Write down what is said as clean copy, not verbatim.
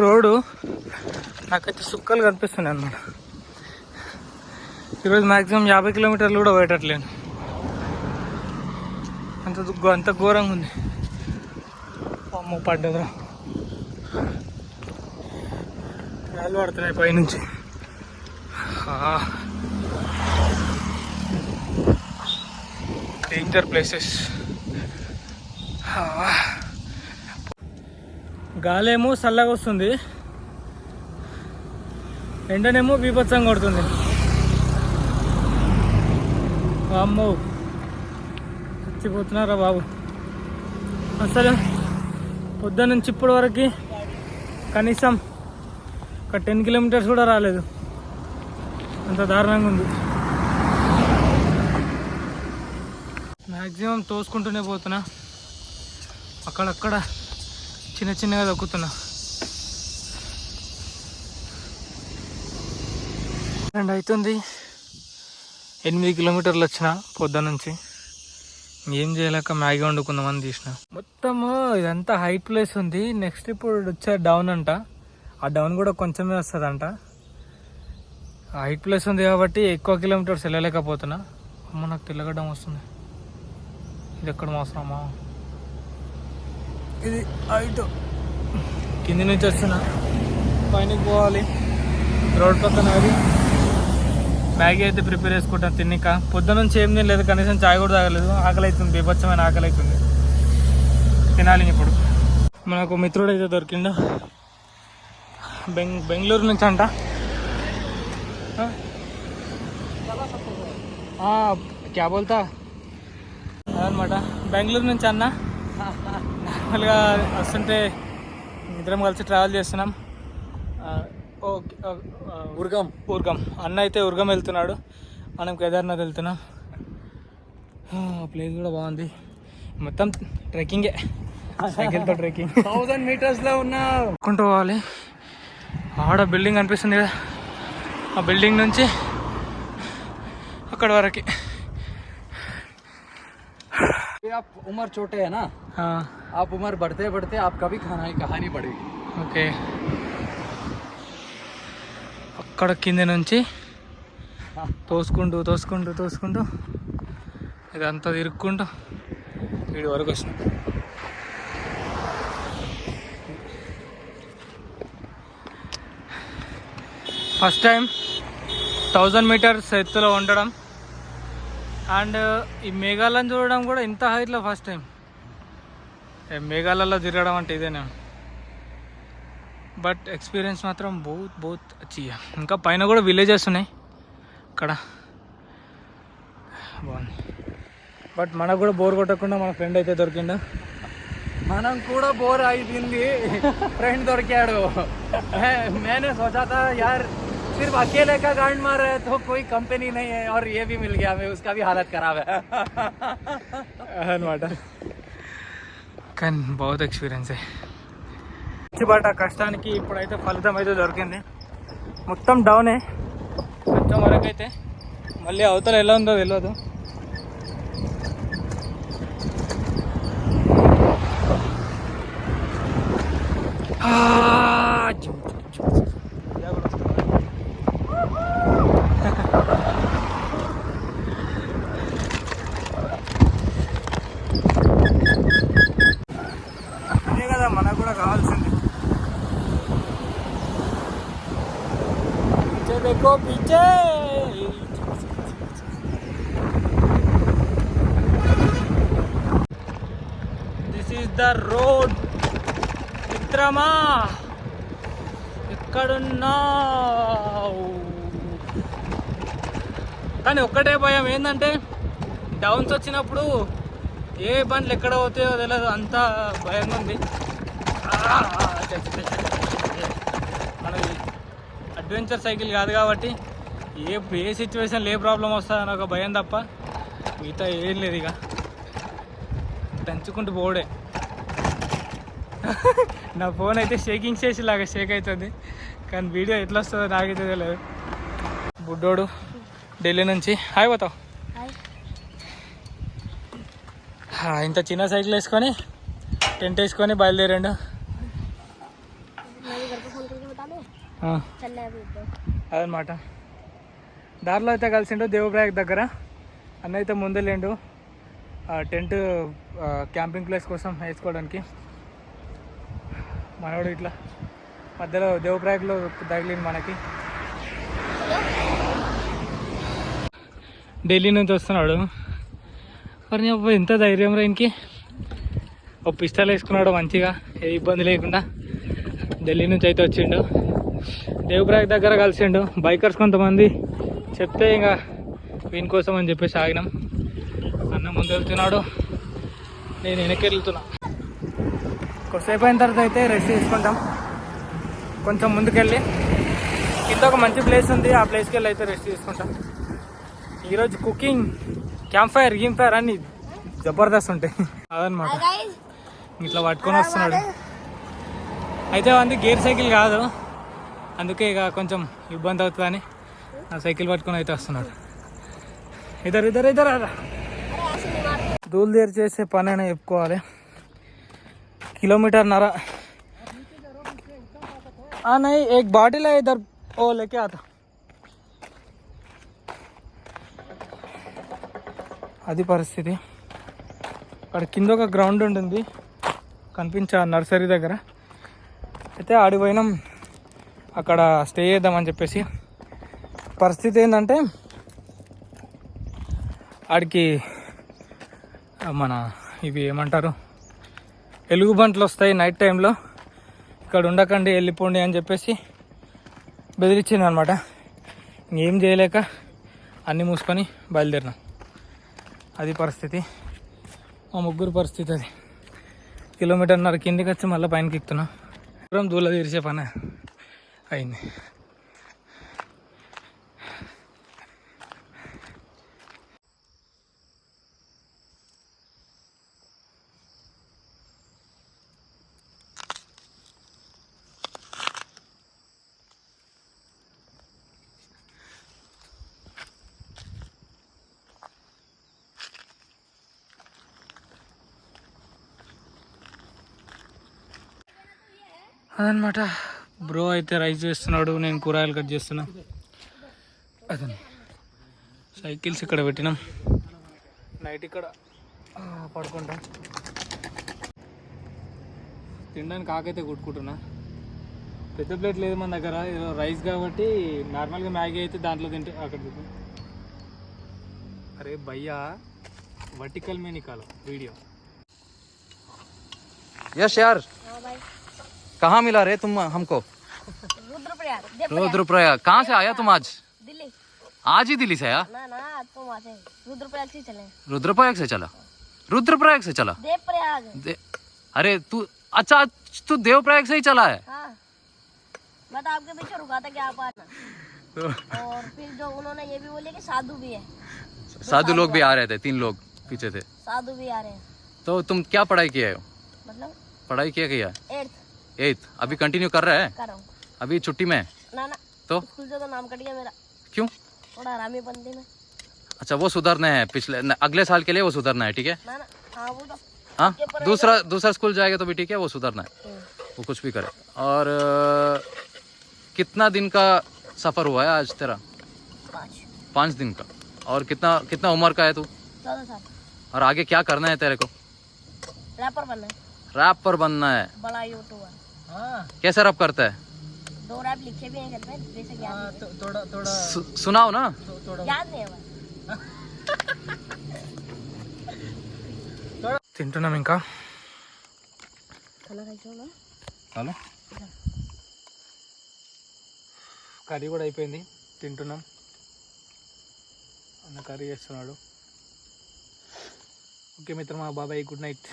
Road నాకైతే సుక్కలు కనిపిస్తున్నాయి అన్నమాట. ఈరోజు మ్యాక్సిమం 50 కిలోమీటర్లు కూడా పోయేటట్లేను, అంత ఘోరంగా ఉంది. అమ్మ పడ్డదురా, రాళ్ళు పడుతున్నాయి పైనుంచి. Danger places. గాలేమో చల్లగా వస్తుంది, ఎండనేమో బీభత్సంగా కొడుతుంది. అమ్మో చచ్చిపోతున్నారా బాబు. అసలు పొద్దున్న నుంచి ఇప్పటి వరకు కనీసం ఒక 10 కిలోమీటర్స్ కూడా రాలేదు, అంత దారుణంగా ఉంది. మ్యాక్సిమం తోసుకుంటూనే పోతున్నా, అక్కడక్కడ చిన్నగా దొక్కుతున్నా. అండ్ అవుతుంది 8 కిలోమీటర్లు వచ్చిన పొద్దున్న నుంచి. ఏం చేయలేక మ్యాగీ వండుకుందామని తీసిన. మొత్తము ఇదంతా హైట్ ప్లేస్ ఉంది. నెక్స్ట్ ఇప్పుడు వచ్చే డౌన్ అంట, ఆ డౌన్ కూడా కొంచెమే వస్తుంది అంట. హైట్ ప్లేస్ ఉంది కాబట్టి ఎక్కువ కిలోమీటర్స్ వెళ్ళలేకపోతున్నా. అమ్మ నాకు తెల్లగడ్డం వస్తుంది. ఇది ఎక్కడ మోసమా, ఇది హైట్. కింది నుంచి వస్తున్నా, పైనకి పోవాలి. రోడ్ పక్కన అది మ్యాగీ అయితే ప్రిపేర్ చేసుకుంటాను తిన్నాక. పొద్దున్న నుంచి ఏం తినలేదు, కనీసం చాయ్ కూడా తాగలేదు. ఆకలి అవుతుంది, బీభత్సమైన ఆకలి అవుతుంది. తినాలి ఇప్పుడు. మనకు మిత్రుడు అయితే దొరికిండు, బెంగళూరు నుంచి అంట. క్యా బోల్తా అదనమాట, బెంగళూరు నుంచి అన్న. నార్మల్గా వస్తుంటే ఇద్దరం కలిసి ట్రావెల్ చేస్తున్నాం. ఉర్గం అన్న అయితే ఉర్గం వెళ్తున్నాడు, మనం కేదార్నాథ్ వెళ్తున్నాం. ప్లేస్ కూడా బాగుంది, మొత్తం ట్రెక్కింగే, సైకిల్తో ట్రెక్కింగ్. 1000 మీటర్స్లో ఉన్నాకుంటూ పోవాలి. ఆడ బిల్డింగ్ అనిపిస్తుంది కదా, ఆ బిల్డింగ్ నుంచి అక్కడ వరకు. आप उम्र छोटे है ना, आप उम्र बढ़ते बढ़ते आपका भी कहानी बढ़ेगी. ఓకే, అక్కడ కింద నుంచి తోసుకుంటూ ఇదంతా తిరుక్కుంటూ వీడి వరకు వచ్చినాం. ఫస్ట్ టైం 1000 మీటర్స్ ఎత్తులో ఉండడం అండ్ ఈ మేఘాలను చూడడం కూడా ఇంత హైట్లో ఫస్ట్ టైం. మేఘాలలో తిరగడం అంటే ఇదేనా, బట్ ఎక్స్పీరియన్స్ మాత్రం బహుత్ అచ్చి. ఇంకా పైన కూడా విలేజెస్ ఉన్నాయి అక్కడ, బాగుంది. బట్ మనకు కూడా బోర్ కొట్టకుండా మన ఫ్రెండ్ అయితే దొరికిండు. మనం కూడా బోర్ అయిపోయింది, ఫ్రెండ్ దొరికాడు. मैंने सोचा था यार सिर्फ अकेले का गांड मार रहा है तो कोई कंपनी नहीं है, और ये भी मिल गया हमें, उसका भी हालत खराब है అనమాట. కానీ బహుత్ ఎక్స్పీరియన్స్. బట్ ఆ కష్టానికి ఇప్పుడైతే ఫలితం అయితే దొరికింది. మొత్తం డౌనే కొంచెం వరకు అయితే, మళ్ళీ అవతల ఎలా ఉందో తెలియదు. అదే కదా మనకు కూడా కావాల్సింది. పీछे देखो पीछे, దిస్ ఈస్ ద రోడ్. మిత్రమా ఎక్కడున్నావు? కానీ ఒక్కటే భయం ఏంటంటే డౌన్స్ వచ్చినప్పుడు ఏ బండ్లు ఎక్కడ పోతాయో తెలియదు, అంత భయంగా ఉంది. మనకి అడ్వెంచర్ సైకిల్ కాదు కాబట్టి ఏ సిచ్యువేషన్లో ఏ ప్రాబ్లం వస్తుందని ఒక భయం తప్ప మిగతా ఏం లేదు. ఇక దంచుకుంటూ పోడే. నా ఫోన్ అయితే షేకింగ్ చేసేలాగా షేక్ అవుతుంది, కానీ వీడియో ఎట్లా వస్తుందో నాకైతే తెలియదు. బుడ్డోడు ఢిల్లీ నుంచి. హాయ్ పోతావు. ఇంత చిన్న సైకిల్ వేసుకొని టెంట్ వేసుకొని బయలుదేరాడు. అదనమాట. దారిలో అయితే కలిసిండు దేవప్రయాగ్ దగ్గర. అన్న అయితే ముందే లేండు టెంట్ క్యాంపింగ్ ప్లేస్ కోసం వేసుకోవడానికి. మనోడు ఇట్లా మధ్యలో దేవప్రయాగ్లో తగిలింది మనకి. ఢిల్లీ నుంచి వస్తున్నాడు. మరి ఎంత ధైర్యం రైన్కి. ఒక పిస్టల్ వేసుకున్నాడు మంచిగా, ఏ ఇబ్బంది లేకుండా. ఢిల్లీ నుంచి అయితే వచ్చిండు, దేవప్రయాగ్ దగ్గర కలిసిండు. బైకర్స్ కొంతమంది చెప్తే ఇంకా వీని కోసం అని చెప్పేసి ఆగినాం. అన్న ముందు వెళ్తున్నాడు, నేను వెనక్కి వెళ్తున్నా. కొద్దిసేపు అయిన తర్వాత అయితే రెస్ట్ తీసుకుంటాం. కొంచెం ముందుకెళ్ళి కింద ఒక మంచి ప్లేస్ ఉంది, ఆ ప్లేస్కి వెళ్ళి అయితే రెస్ట్ తీసుకుంటాం. ఈరోజు కుకింగ్, క్యాంప్ ఫైర్, గీమ్ ఫైర్ అన్ని జబర్దస్త్ ఉంటాయి. అదనమాట. ఇట్లా పట్టుకొని వస్తున్నాడు. అయితే అది గేర్ సైకిల్ కాదు, అందుకే ఇక కొంచెం ఇబ్బంది అవుతుందని ఆ సైకిల్ పట్టుకొని అయితే వస్తున్నాడు. ఇద్దరు ఇద్దరు ఇద్దరు ధూళి దేరు చేసే పని అయినా చెప్పుకోవాలి. 1.5 किलोमीटर नहीं, एक बॉटल है इधर, वो लेके आता. అది పరిస్థితి. అక్కడ కింద ఒక గ్రౌండ్ ఉంటుంది కనిపించా నర్సరీ దగ్గర. అయితే ఆడికి పోయినాం, అక్కడ స్టే చేద్దామని చెప్పేసి. పరిస్థితి ఏంటంటే ఆడికి మన ఇవి ఏమంటారు ఎలుగుబంట్లు వస్తాయి నైట్ టైంలో, ఇక్కడ ఉండకండి వెళ్ళిపోండి అని చెప్పేసి బెదిరించింది అనమాట. ఇంకేం చేయలేక అన్నీ మూసుకొని బయలుదేరినాం. అది పరిస్థితి, మా ముగ్గురు పరిస్థితి అది. 1.5 किलोमीटर కిందికి వచ్చి మళ్ళీ పైనకి ఎక్కుతున్నాం. దూరం దూల తీర్చే పని అయింది. అదనమాట. బ్రో అయితే రైస్ చేస్తున్నాడు, నేను కూరగాయలు కట్ చేస్తున్నా. అదే సైకిల్స్ ఇక్కడ పెట్టినాం, నైట్ ఇక్కడ పడుకుంటాం. తినడానికి ఆకైతే కొట్టుకుంటున్నా. పెద్ద ప్లేట్ లేదు మన దగ్గర, ఏదో రైస్ కాబట్టి నార్మల్గా మ్యాగీ అయితే దాంట్లో తింటే అక్కడ తింటాం. అరే భయ్యా वर्टिकल में निकालो वीडियो. यश यार, कहाँ मिला रे तुम हमको? रुद्रप्रयाग. कहाँ से आया तुम आज? दिल्ली. आज ही दिल्ली से आया? ना ना, तुम वहाँ से रुद्रप्रयाग से चले. रुद्रप्रयाग से चला? रुद्रप्रयाग से चला? देवप्रयाग. अरे तू, अच्छा तू देवप्रयाग से ही चला है? हाँ, मैं तो आपके पीछे रुका था कि आप आना. और फिर जो उन्होंने ये भी बोले कि साधु भी है. साधु लोग भी आ रहे थे, 3 लोग पीछे थे. साधु भी आ रहे हैं. तो तुम क्या पढ़ाई किए हो? मतलब पढ़ाई क्या किया? 8th अभी कंटिन्यू कर रहे हैं? कर रहा हूँ. अभी छुट्टी में? ना ना, तो स्कूल से तो नाम कट गया मेरा. क्यों? थोड़ा हरामी बनती में. अच्छा वो सुधरना है, अगले साल के लिए वो सुधरना है, ठीक है? ना ना, हाँ वो तो हाँ, दूसरा स्कूल जाएगा तो भी ठीक है, वो सुधरना है, वो कुछ भी करे. और कितना दिन का सफर हुआ है आज तेरा? 5 दिन का. और कितना उम्र का है तू? 14 साल. और आगे क्या करना है तेरे को? रैपर बनना है. रैपर बनना है. बड़ा यूट्यूबर. कैसे रैप करता है? 2 रैप लिखे भी हैं घर में, जैसे याद थोड़ा सुनाओ ना. याद नहीं है बस. తింటున్నాం ఇంకా. హలో, కర్రీ కూడా అయిపోయింది, తింటున్నాం. అన్న కర్రీ చేస్తున్నాడు. ఓకే మిత్రమా, బాబాయ్, గుడ్ నైట్.